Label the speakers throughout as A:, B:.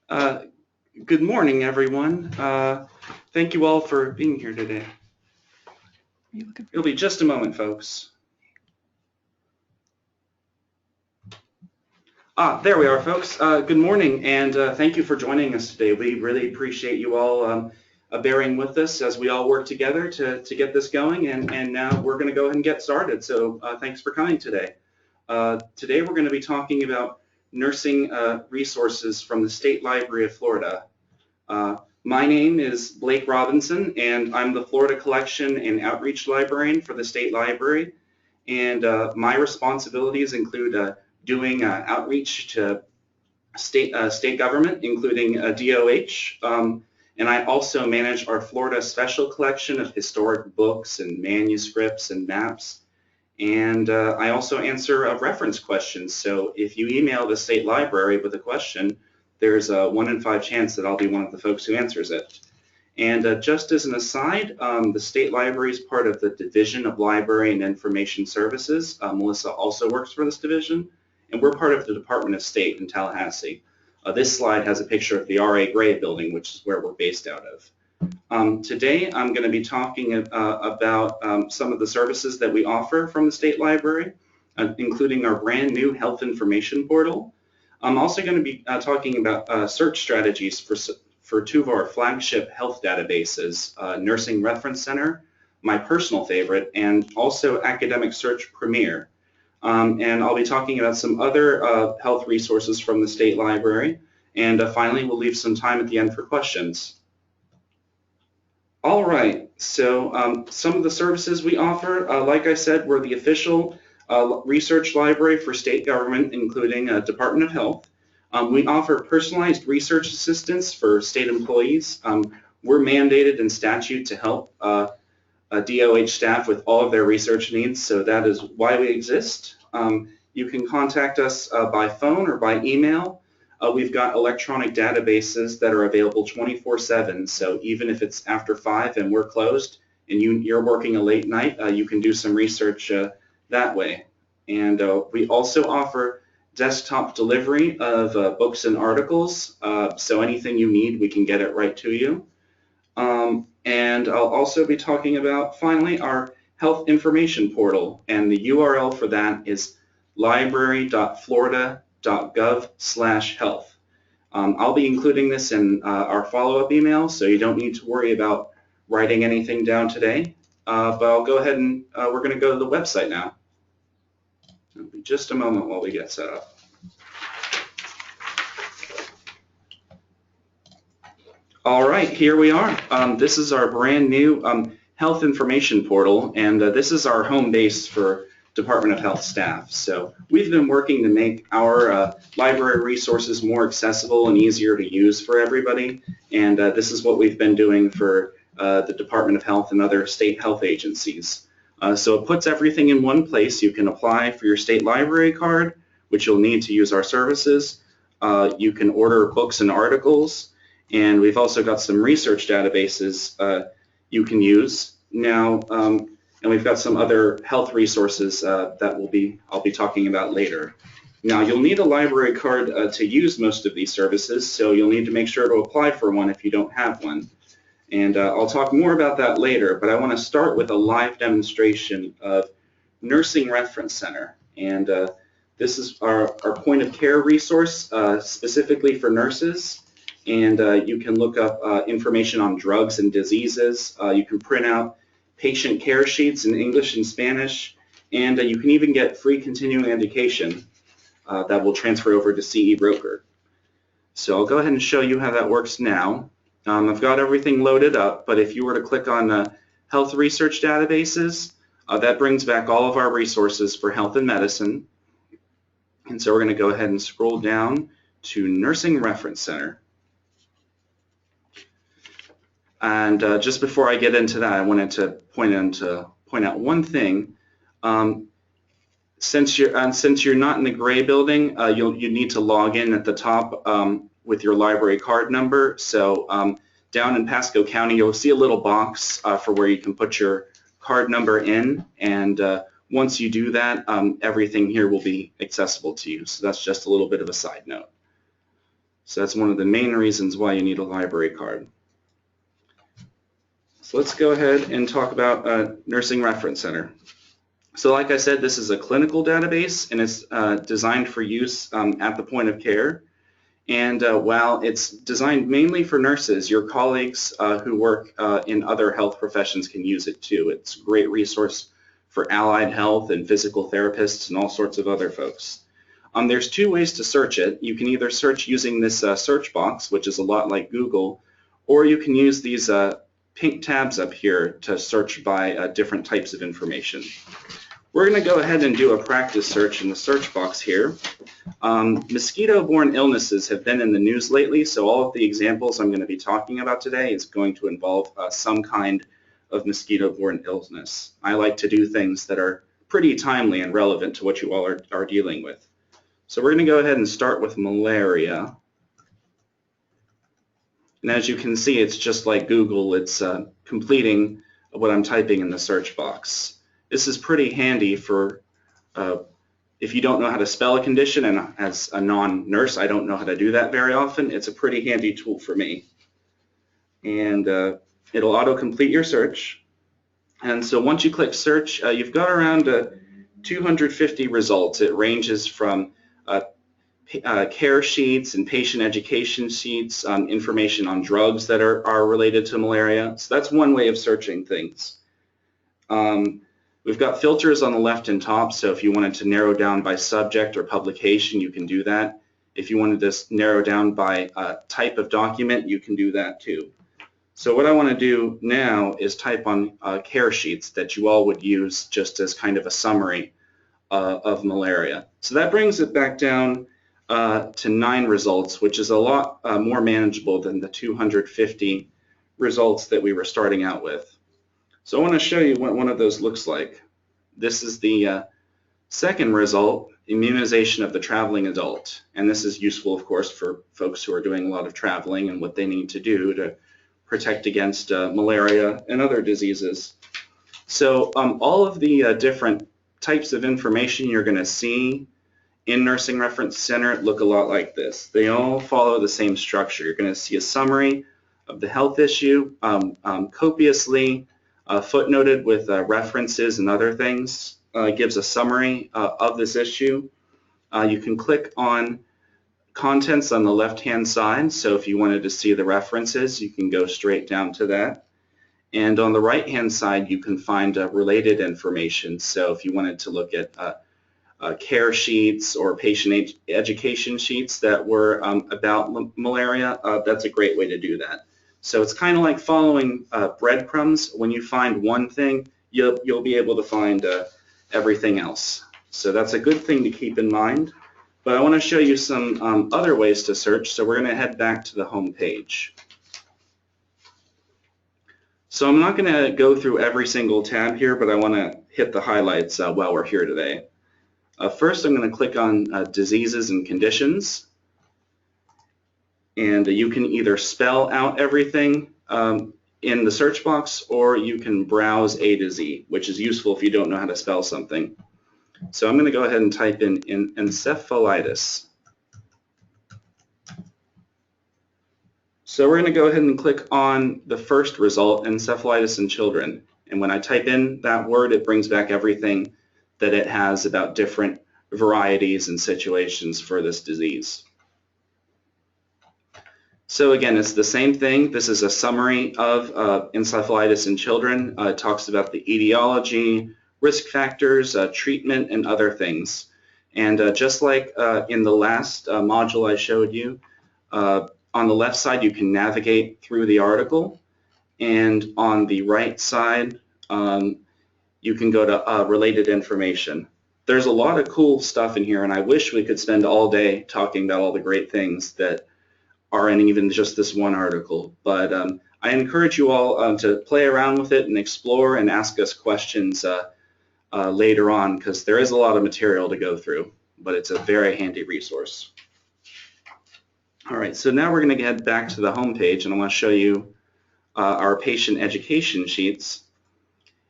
A: Uh, Good morning, everyone. Thank you all for being here today. It'll be just a moment, folks. There we are, folks. Good morning, and thank you for joining us today. We really appreciate you all bearing with us as we all work together to get this going, and now we're going to go ahead and get started. So thanks for coming today. Today we're going to be talking about nursing resources from the State Library of Florida. My name is Blake Robinson, and I'm the Florida Collection and Outreach Librarian for the State Library. And my responsibilities include doing outreach to state government, including DOH. And I also manage our Florida Special Collection of historic books and manuscripts and maps. And I also answer reference questions. So if you email the State Library with a question, there's a 1 in 5 chance that I'll be one of the folks who answers it. And just as an aside, the State Library is part of the Division of Library and Information Services. Melissa also works for this division, and we're part of the Department of State in Tallahassee. This slide has a picture of the R.A. Gray building, which is where we're based out of. Today, I'm going to be talking about some of the services that we offer from the State Library, including our brand new health information portal. I'm also going to be talking about search strategies for 2 of our flagship health databases, Nursing Reference Center, my personal favorite, and also Academic Search Premier. And I'll be talking about some other health resources from the State Library. And finally, we'll leave some time at the end for questions. All right, so some of the services we offer, like I said, we're the official research library for state government, including Department of Health. We offer personalized research assistance for state employees. We're mandated in statute to help DOH staff with all of their research needs, so that is why we exist. You can contact us by phone or by email. We've got electronic databases that are available 24/7, so even if it's after 5 and we're closed and you're working a late night, you can do some research that way. And we also offer desktop delivery of books and articles, so anything you need, we can get it right to you. And I'll also be talking about, finally, our health information portal, and the URL for that is library.florida.gov/health. I'll be including this in our follow-up email, so you don't need to worry about writing anything down today, but I'll go ahead and we're going to go to the website now. It'll be just a moment while we get set up. All right, here we are. This is our brand new health information portal, and this is our home base for Department of Health staff. So we've been working to make our library resources more accessible and easier to use for everybody, and this is what we've been doing for the Department of Health and other state health agencies. So it puts everything in one place. You can apply for your state library card, which you'll need to use our services. You can order books and articles, and we've also got some research databases you can use now, and we've got some other health resources that I'll be talking about later. Now, you'll need a library card to use most of these services, so you'll need to make sure to apply for one if you don't have one. And I'll talk more about that later, but I want to start with a live demonstration of Nursing Reference Center. And this is our point of care resource specifically for nurses. And you can look up information on drugs and diseases. You can print out patient care sheets in English and Spanish. And you can even get free continuing education that will transfer over to CE Broker. So I'll go ahead and show you how that works now. I've got everything loaded up, but if you were to click on health research databases, that brings back all of our resources for health and medicine. And so we're going to go ahead and scroll down to Nursing Reference Center. And just before I get into that, I wanted to point out one thing. Since you're not in the gray building, you need to log in at the top with your library card number. So down in Pasco County, you'll see a little box for where you can put your card number in, and once you do that, everything here will be accessible to you. So that's just a little bit of a side note. So that's one of the main reasons why you need a library card. So let's go ahead and talk about Nursing Reference Center. So like I said, this is a clinical database, and it's designed for use at the point of care. And while it's designed mainly for nurses, your colleagues who work in other health professions can use it too. It's a great resource for allied health and physical therapists and all sorts of other folks. There's two ways to search it. You can either search using this search box, which is a lot like Google, or you can use these pink tabs up here to search by different types of information. We're going to go ahead and do a practice search in the search box here. Mosquito-borne illnesses have been in the news lately, so all of the examples I'm going to be talking about today is going to involve some kind of mosquito-borne illness. I like to do things that are pretty timely and relevant to what you all are dealing with. So we're going to go ahead and start with malaria. And as you can see, it's just like Google. It's completing what I'm typing in the search box. This is pretty handy for if you don't know how to spell a condition, and as a non-nurse, I don't know how to do that very often. It's a pretty handy tool for me. And it'll auto-complete your search. And so once you click search, you've got around 250 results. It ranges from care sheets and patient education sheets, information on drugs that are related to malaria. So that's one way of searching things. We've got filters on the left and top, so if you wanted to narrow down by subject or publication, you can do that. If you wanted to narrow down by type of document, you can do that too. So what I want to do now is type on care sheets that you all would use just as kind of a summary of malaria. So that brings it back down to 9 results, which is a lot more manageable than the 250 results that we were starting out with. So I want to show you what one of those looks like. This is the second result, immunization of the traveling adult. And this is useful, of course, for folks who are doing a lot of traveling and what they need to do to protect against malaria and other diseases. So all of the different types of information you're going to see in Nursing Reference Center look a lot like this. They all follow the same structure. You're going to see a summary of the health issue, copiously footnoted with references and other things. Gives a summary of this issue. You can click on contents on the left-hand side, so if you wanted to see the references, you can go straight down to that. And on the right-hand side, you can find related information. So if you wanted to look at care sheets or patient education sheets that were about malaria, that's a great way to do that. So it's kind of like following breadcrumbs. When you find one thing, you'll be able to find everything else. So that's a good thing to keep in mind. But I want to show you some other ways to search, so we're going to head back to the home page. So I'm not going to go through every single tab here, but I want to hit the highlights while we're here today. First, I'm going to click on diseases and conditions. And you can either spell out everything in the search box, or you can browse A to Z, which is useful if you don't know how to spell something. So I'm going to go ahead and type in encephalitis. So we're going to go ahead and click on the first result, encephalitis in children. And when I type in that word, it brings back everything that it has about different varieties and situations for this disease. So again, it's the same thing. This is a summary of encephalitis in children. It talks about the etiology, risk factors, treatment, and other things. And just like in the last module I showed you, on the left side you can navigate through the article, and on the right side you can go to related information. There's a lot of cool stuff in here, and I wish we could spend all day talking about all the great things that are in even just this one article. But I encourage you all to play around with it and explore and ask us questions later on, because there is a lot of material to go through, but it's a very handy resource. All right, so now we're going to head back to the home page, and I want to show you our patient education sheets.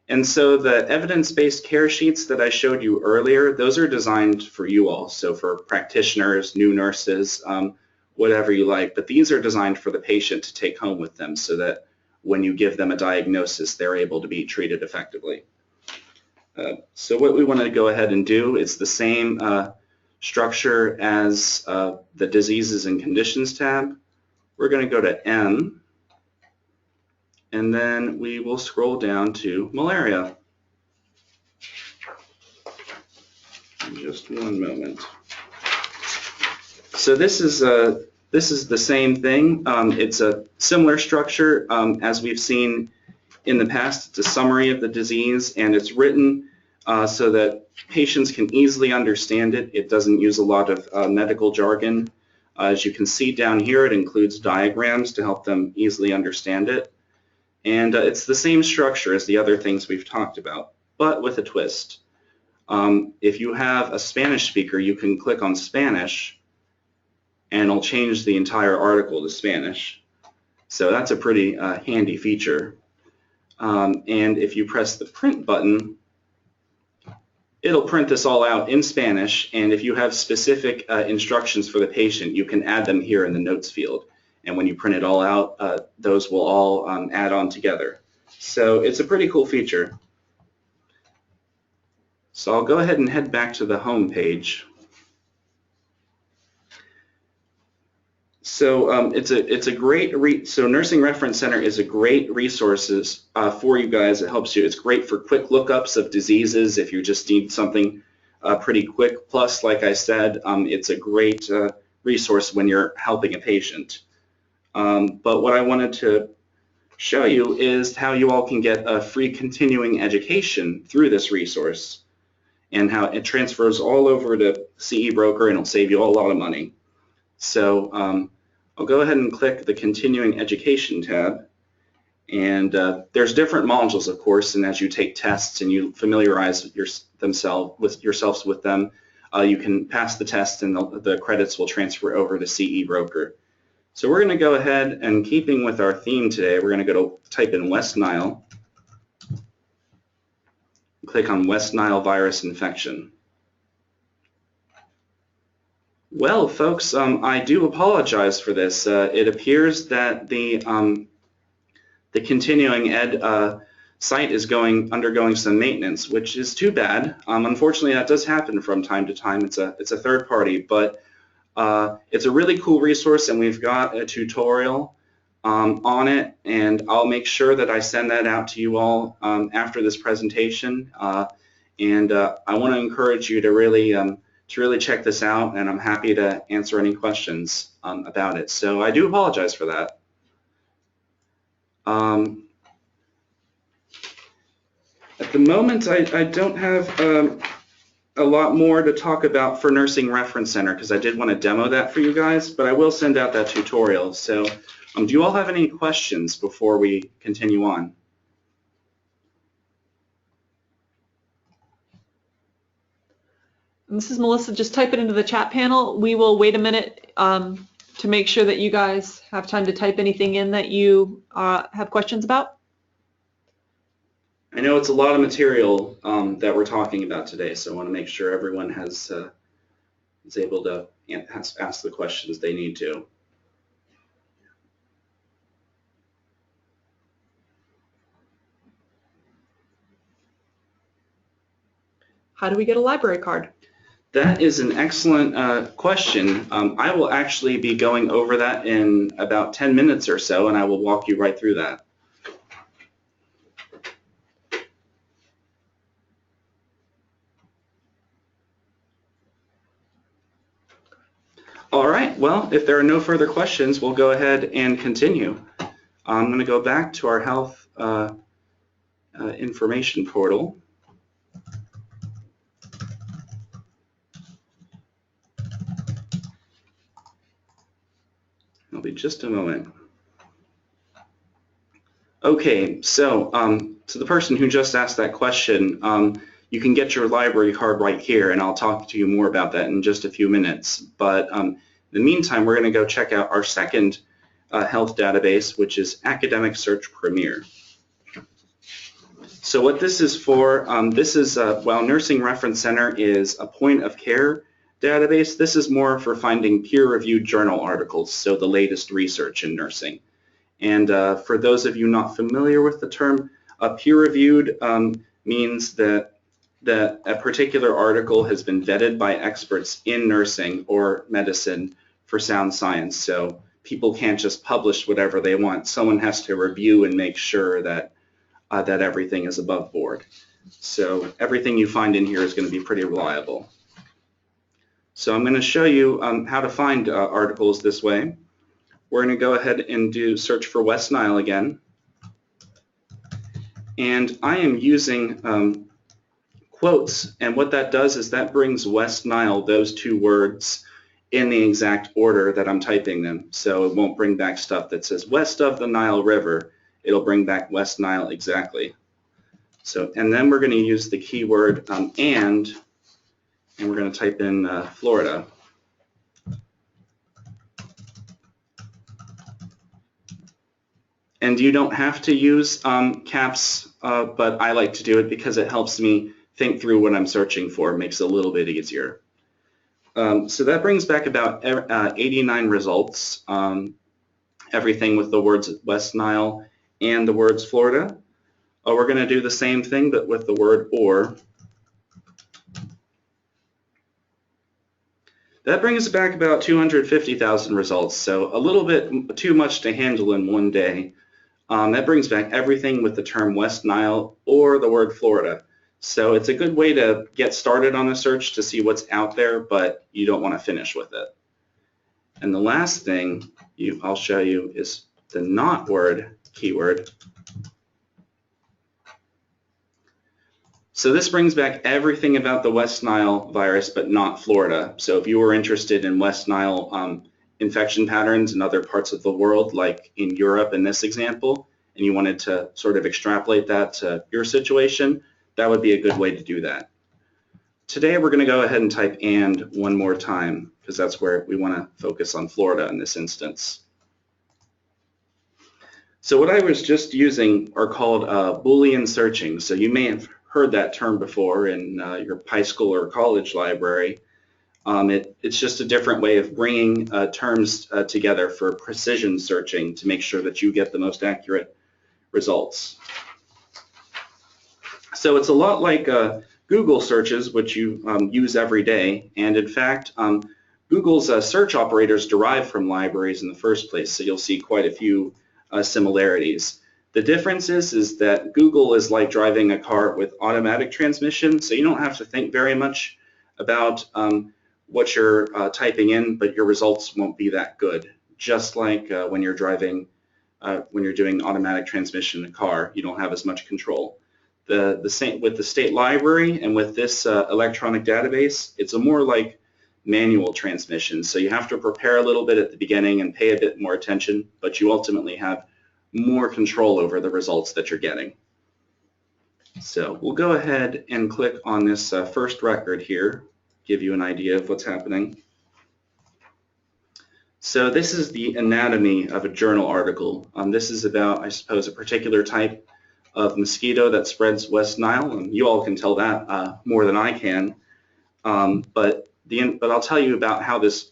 A: And so the evidence-based care sheets that I showed you earlier, those are designed for you all, so for practitioners, new nurses, whatever you like. But these are designed for the patient to take home with them so that when you give them a diagnosis, they're able to be treated effectively. So what we want to go ahead and do is the same structure as the Diseases and Conditions tab. We're going to go to M, and then we will scroll down to malaria. Just one moment. So this is the same thing. It's a similar structure as we've seen in the past. It's a summary of the disease, and it's written so that patients can easily understand it. It doesn't use a lot of medical jargon. As you can see down here, it includes diagrams to help them easily understand it. And it's the same structure as the other things we've talked about, but with a twist. If you have a Spanish speaker, you can click on Spanish, and it'll change the entire article to Spanish. So that's a pretty handy feature. And if you press the print button, it'll print this all out in Spanish, and if you have specific instructions for the patient, you can add them here in the notes field. And when you print it all out, those will all add on together. So it's a pretty cool feature. So I'll go ahead and head back to the home page. So it's a great so Nursing Reference Center is a great resources for you guys. It helps you. It's great for quick lookups of diseases if you just need something pretty quick. Plus, like I said, it's a great resource when you're helping a patient. But what I wanted to show you is how you all can get a free continuing education through this resource, and how it transfers all over to CE Broker, and it'll save you a lot of money. So I'll go ahead and click the Continuing Education tab, and there's different modules, of course, and as you take tests and you familiarize yourselves with them, you can pass the test and the credits will transfer over to CE Broker. So we're going to go ahead, and keeping with our theme today, we're going to go to type in West Nile, click on West Nile virus infection. Well, folks, I do apologize for this. It appears that the continuing ed site is undergoing some maintenance, which is too bad. Unfortunately, that does happen from time to time. It's a third party, but it's a really cool resource, and we've got a tutorial on it, and I'll make sure that I send that out to you all after this presentation. And I want to encourage you to really check this out, and I'm happy to answer any questions about it. So I do apologize for that. At the moment, I don't have a lot more to talk about for Nursing Reference Center, because I did want to demo that for you guys, but I will send out that tutorial. So do you all have any questions before we continue on?
B: This is Melissa. Just type it into the chat panel. We will wait a minute to make sure that you guys have time to type anything in that you have questions about.
A: I know it's a lot of material that we're talking about today, so I want to make sure everyone is able to ask the questions they need to.
B: How do we get a library card?
A: That is an excellent question. I will actually be going over that in about 10 minutes or so, and I will walk you right through that. All right, well, if there are no further questions, we'll go ahead and continue. I'm going to go back to our health information portal. It'll be just a moment. Okay, so to the person who just asked that question, you can get your library card right here, and I'll talk to you more about that in just a few minutes. But in the meantime, we're going to go check out our second health database, which is Academic Search Premier. So what this is for, while Nursing Reference Center is a point of care database. This is more for finding peer-reviewed journal articles, so the latest research in nursing. And for those of you not familiar with the term, peer-reviewed means that a particular article has been vetted by experts in nursing or medicine for sound science. So people can't just publish whatever they want. Someone has to review and make sure that that everything is above board. So everything you find in here is going to be pretty reliable. So I'm going to show you how to find articles this way. We're going to go ahead and do search for West Nile again. And I am using quotes, and what that does is that brings West Nile, those two words, in the exact order that I'm typing them. So it won't bring back stuff that says west of the Nile River. It'll bring back West Nile exactly. So, and then we're going to use the keyword and we're going to type in Florida. And you don't have to use caps, but I like to do it because it helps me think through what I'm searching for. It makes it a little bit easier. So that brings back about 89 results, everything with the words West Nile and the words Florida. We're going to do the same thing, but with the word or. That brings back about 250,000 results, so a little bit too much to handle in one day. That brings back everything with the term West Nile or the word Florida. So it's a good way to get started on a search to see what's out there, but you don't want to finish with it. And the last thing I'll show you is the not word keyword. So this brings back everything about the West Nile virus, but not Florida. So if you were interested in West Nile infection patterns in other parts of the world, like in Europe in this example, and you wanted to sort of extrapolate that to your situation, that would be a good way to do that. Today we're going to go ahead and type and one more time, because that's where we want to focus on Florida in this instance. So what I was just using are called Boolean searching. So you may have heard that term before in your high school or college library. It's just a different way of bringing terms together for precision searching to make sure that you get the most accurate results. So it's a lot like Google searches, which you use every day, and in fact, Google's search operators derive from libraries in the first place, so you'll see quite a few similarities. The difference is that Google is like driving a car with automatic transmission, so you don't have to think very much about what you're typing in, but your results won't be that good. Just like when you're driving, when you're doing automatic transmission in a car, you don't have as much control. The same with the state library and with this electronic database, it's a more like manual transmission. So you have to prepare a little bit at the beginning and pay a bit more attention, but you ultimately have more control over the results that you're getting. So we'll go ahead and click on this first record here, give you an idea of what's happening. So this is the anatomy of a journal article. This is about, I suppose, a particular type of mosquito that spreads West Nile, and you all can tell that more than I can. But I'll tell you about how this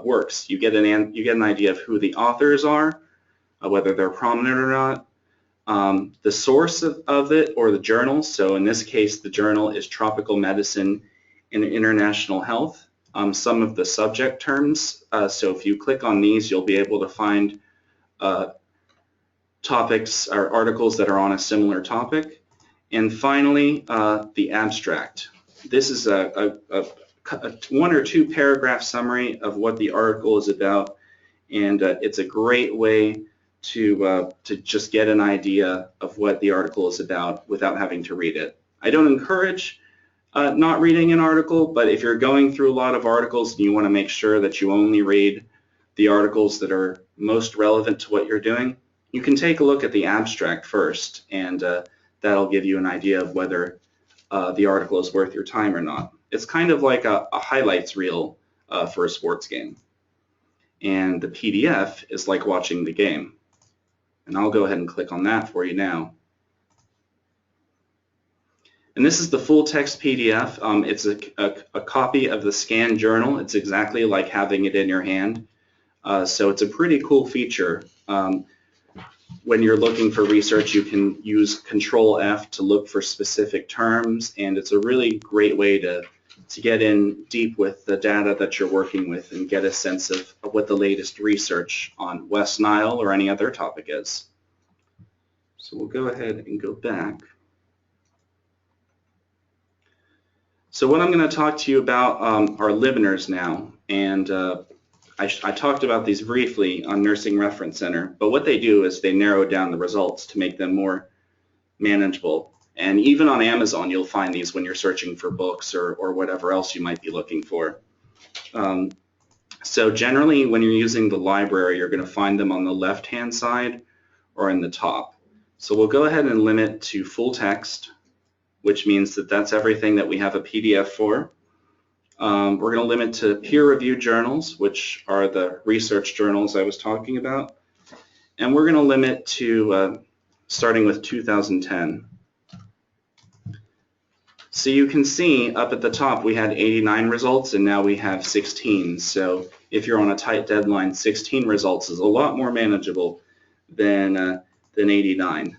A: works. You get an idea of who the authors are, whether they're prominent or not, the source of it or the journal. So in this case, the journal is Tropical Medicine and International Health. Some of the subject terms. So if you click on these, you'll be able to find topics or articles that are on a similar topic. And finally, the abstract. This is a 1 or 2 paragraph summary of what the article is about, and it's a great way to just get an idea of what the article is about without having to read it. I don't encourage not reading an article, but if you're going through a lot of articles and you want to make sure that you only read the articles that are most relevant to what you're doing, you can take a look at the abstract first, and that'll give you an idea of whether the article is worth your time or not. It's kind of like a highlights reel for a sports game. And the PDF is like watching the game. And I'll go ahead and click on that for you now. And this is the full text PDF. It's a copy of the scanned journal. It's exactly like having it in your hand. So it's a pretty cool feature. When you're looking for research, you can use Control F to look for specific terms, and it's a really great way to get in deep with the data that you're working with and get a sense of what the latest research on West Nile or any other topic is. So we'll go ahead and go back. So what I'm going to talk to you about are liveners now, and I talked about these briefly on Nursing Reference Center, but what they do is they narrow down the results to make them more manageable. And even on Amazon, you'll find these when you're searching for books or whatever else you might be looking for. So generally, when you're using the library, you're going to find them on the left-hand side or in the top. So we'll go ahead and limit to full text, which means that that's everything that we have a PDF for. We're going to limit to peer-reviewed journals, which are the research journals I was talking about. And we're going to limit to starting with 2010. So you can see up at the top we had 89 results, and now we have 16. So if you're on a tight deadline, 16 results is a lot more manageable than 89.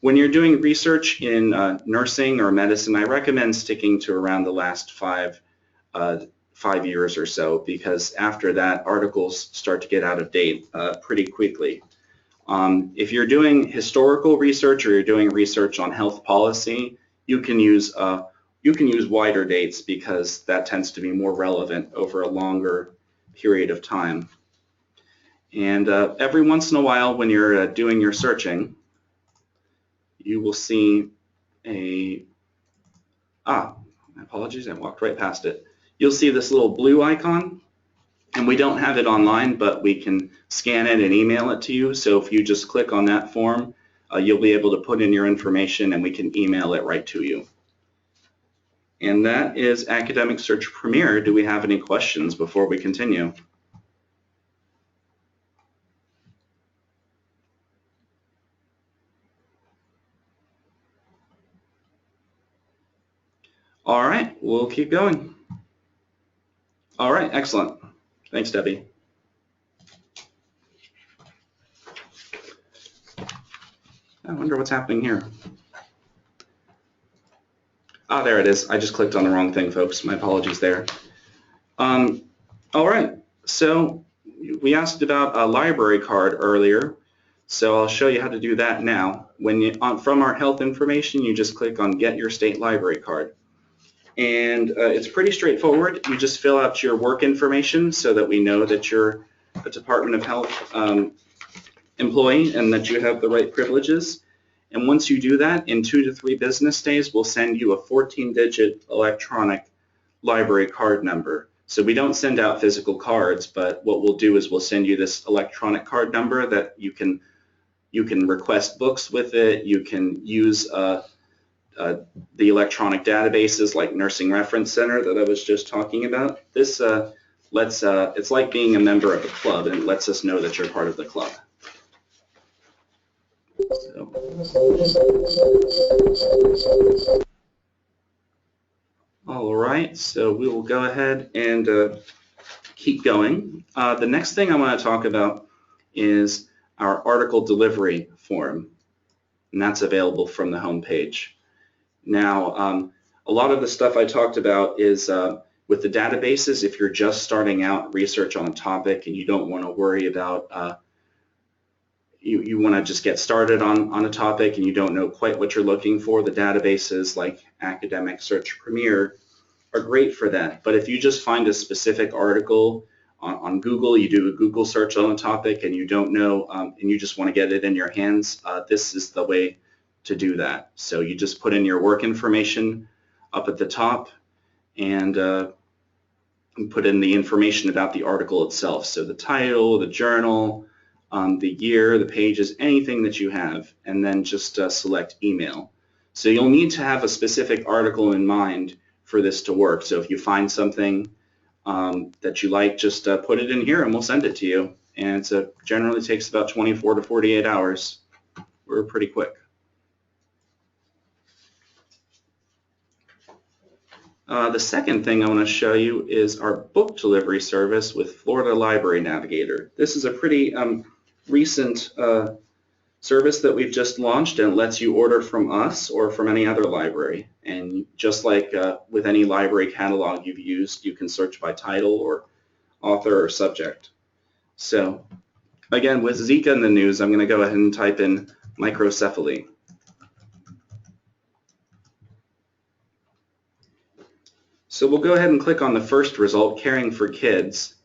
A: When you're doing research in nursing or medicine, I recommend sticking to around the last 5 years or so, because after that, articles start to get out of date pretty quickly. If you're doing historical research or you're doing research on health policy, you can use wider dates, because that tends to be more relevant over a longer period of time. And every once in a while, when you're doing your searching, you will see apologies, I walked right past it. You'll see this little blue icon, and we don't have it online, but we can scan it and email it to you. So if you just click on that form, you'll be able to put in your information and we can email it right to you. And that is Academic Search Premier. Do we have any questions before we continue? All right, we'll keep going. All right, excellent. Thanks, Debbie. I wonder what's happening here. Ah, there it is. I just clicked on the wrong thing, folks. My apologies there. All right, so we asked about a library card earlier, so I'll show you how to do that now. From our health information, you just click on Get Your State Library Card. And it's pretty straightforward. You just fill out your work information so that we know that you're a Department of Health employee and that you have the right privileges. And once you do that, in 2 to 3 business days, we'll send you a 14-digit electronic library card number. So we don't send out physical cards, but what we'll do is we'll send you this electronic card number that you can request books with it. You can use the electronic databases like Nursing Reference Center that I was just talking about. This it's like being a member of a club, and it lets us know that you're part of the club. All right, so we will go ahead and keep going. The next thing I want to talk about is our article delivery form, and that's available from the home page. Now, a lot of the stuff I talked about is with the databases. If you're just starting out research on a topic and you don't want to worry about, you want to just get started on a topic and you don't know quite what you're looking for, the databases like Academic Search Premier are great for that. But if you just find a specific article on Google, you do a Google search on a topic and you don't know, and you just want to get it in your hands, this is the way to do that. So you just put in your work information up at the top and put in the information about the article itself. So the title, the journal, the year, the pages, anything that you have, and then just select email. So you'll need to have a specific article in mind for this to work. So if you find something that you like, just put it in here and we'll send it to you. And so generally takes about 24 to 48 hours. We're pretty quick. The second thing I want to show you is our book delivery service with Florida Library Navigator. This is a pretty recent service that we've just launched, and it lets you order from us or from any other library. And just like with any library catalog you've used, you can search by title or author or subject. So again, with Zika in the news, I'm going to go ahead and type in microcephaly. So we'll go ahead and click on the first result, caring for kids.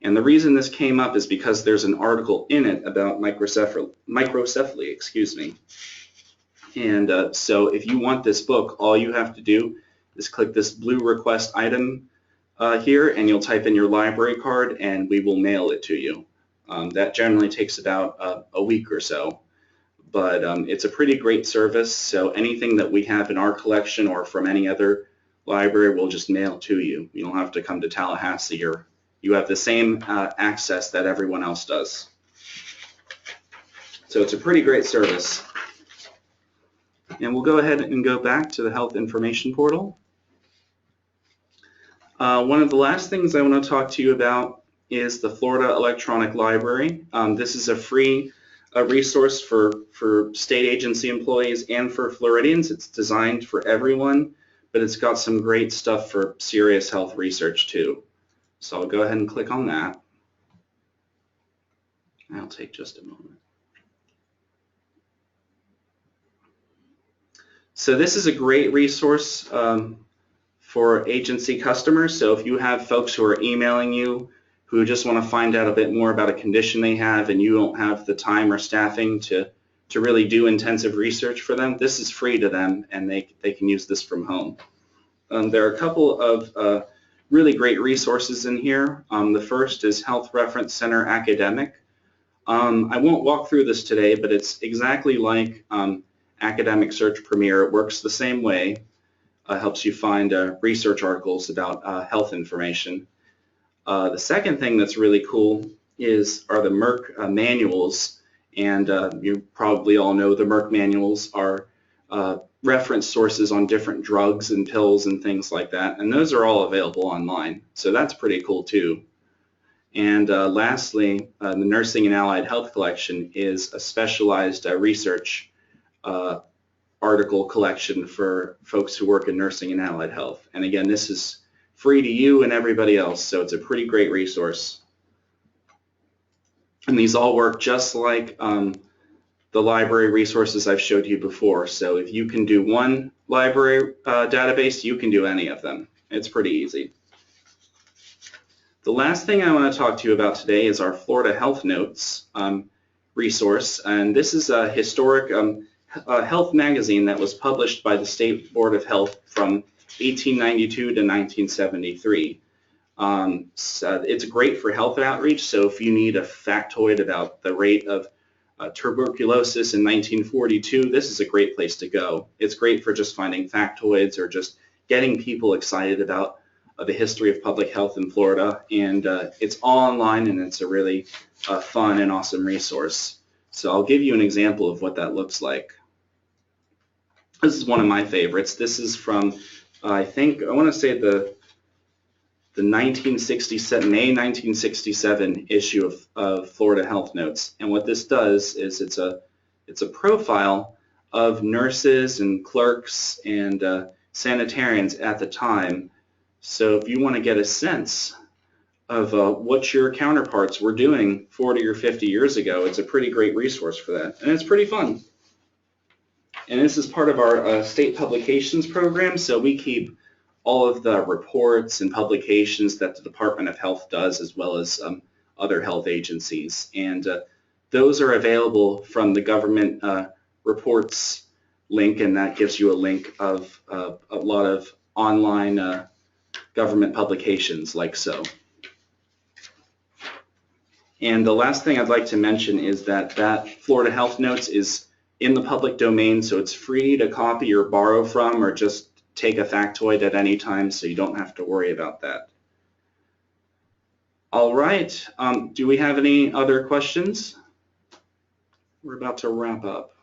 A: And the reason this came up is because there's an article in it about microcephaly, excuse me. And so if you want this book, all you have to do is click this blue request item here, and you'll type in your library card, and we will mail it to you. That generally takes about a week or so. But it's a pretty great service, so anything that we have in our collection or from any other library we'll just mail to you. You don't have to come to Tallahassee, or you have the same access that everyone else does. So it's a pretty great service. And we'll go ahead and go back to the Health Information Portal. One of the last things I want to talk to you about is the Florida Electronic Library. This is a free resource for state agency employees and for Floridians. It's designed for everyone, but it's got some great stuff for serious health research too. So I'll go ahead and click on that. That'll take just a moment. So this is a great resource for agency customers. So if you have folks who are emailing you who just want to find out a bit more about a condition they have and you don't have the time or staffing to really do intensive research for them, this is free to them, and they can use this from home. There are a couple of really great resources in here. The first is Health Reference Center Academic. I won't walk through this today, but it's exactly like Academic Search Premier. It works the same way. Helps you find research articles about health information. The second thing that's really cool are the Merck manuals, and you probably all know the Merck manuals are reference sources on different drugs and pills and things like that, and those are all available online, so that's pretty cool too. And lastly, the Nursing and Allied Health Collection is a specialized research article collection for folks who work in nursing and allied health. And again, this is free to you and everybody else, so it's a pretty great resource. And these all work just like the library resources I've showed you before. So if you can do one library database, you can do any of them. It's pretty easy. The last thing I want to talk to you about today is our Florida Health Notes resource. And this is a historic health magazine that was published by the State Board of Health from 1892 to 1973. So it's great for health outreach, so if you need a factoid about the rate of tuberculosis in 1942, this is a great place to go. It's great for just finding factoids or just getting people excited about the history of public health in Florida, and it's all online, and it's a really fun and awesome resource. So I'll give you an example of what that looks like. This is one of my favorites. This is from, I want to say the 1967, May 1967 issue of Florida Health Notes. And what this does is it's a profile of nurses and clerks and sanitarians at the time. So if you want to get a sense of what your counterparts were doing 40 or 50 years ago, it's a pretty great resource for that. And it's pretty fun. And this is part of our state publications program, so we keep all of the reports and publications that the Department of Health does, as well as other health agencies. And those are available from the government reports link, and that gives you a link of a lot of online government publications like so. And the last thing I'd like to mention is that Florida Health Notes is in the public domain, so it's free to copy or borrow from, or just take a factoid at any time, so you don't have to worry about that. All right, do we have any other questions? We're about to wrap up.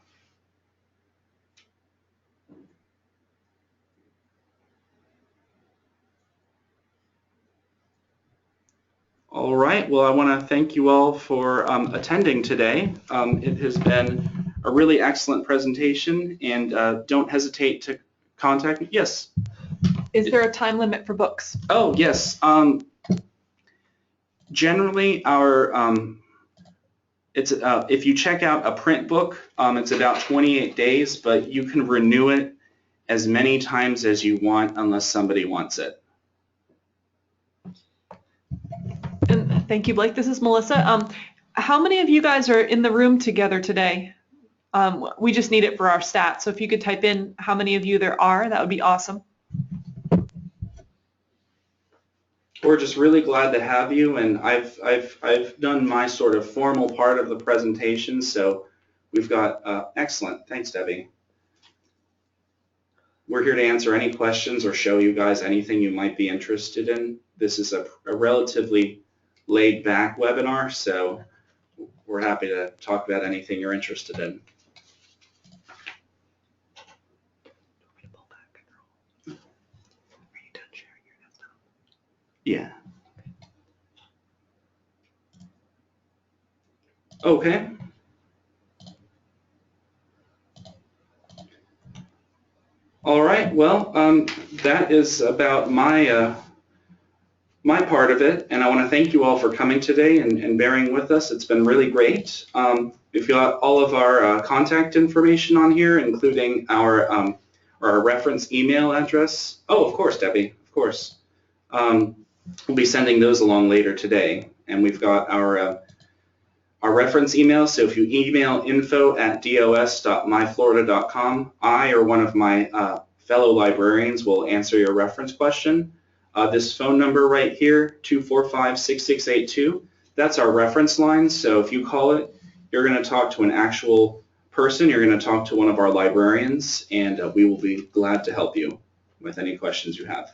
A: All right, well, I want to thank you all for attending today. It has been a really excellent presentation, and don't hesitate to contact me. Yes?
B: Is there a time limit for books?
A: Oh, yes. Generally, if you check out a print book, it's about 28 days, but you can renew it as many times as you want unless somebody wants it.
B: And thank you, Blake. This is Melissa. How many of you guys are in the room together today? We just need it for our stats. So if you could type in how many of you there are, that would be awesome.
A: We're just really glad to have you, and I've done my sort of formal part of the presentation, so we've got excellent. Thanks, Debbie. We're here to answer any questions or show you guys anything you might be interested in. This is a relatively laid-back webinar, so we're happy to talk about anything you're interested in. Yeah. Okay. All right. Well, that is about my my part of it, and I want to thank you all for coming today and bearing with us. It's been really great. We've got all of our contact information on here, including our reference email address. Oh, of course, Debbie. Of course. We'll be sending those along later today, and we've got our reference email. So if you email info@dos.myflorida.com, I or one of my fellow librarians will answer your reference question. This phone number right here, 245-6682, that's our reference line. So if you call it, you're going to talk to an actual person. You're going to talk to one of our librarians, and we will be glad to help you with any questions you have.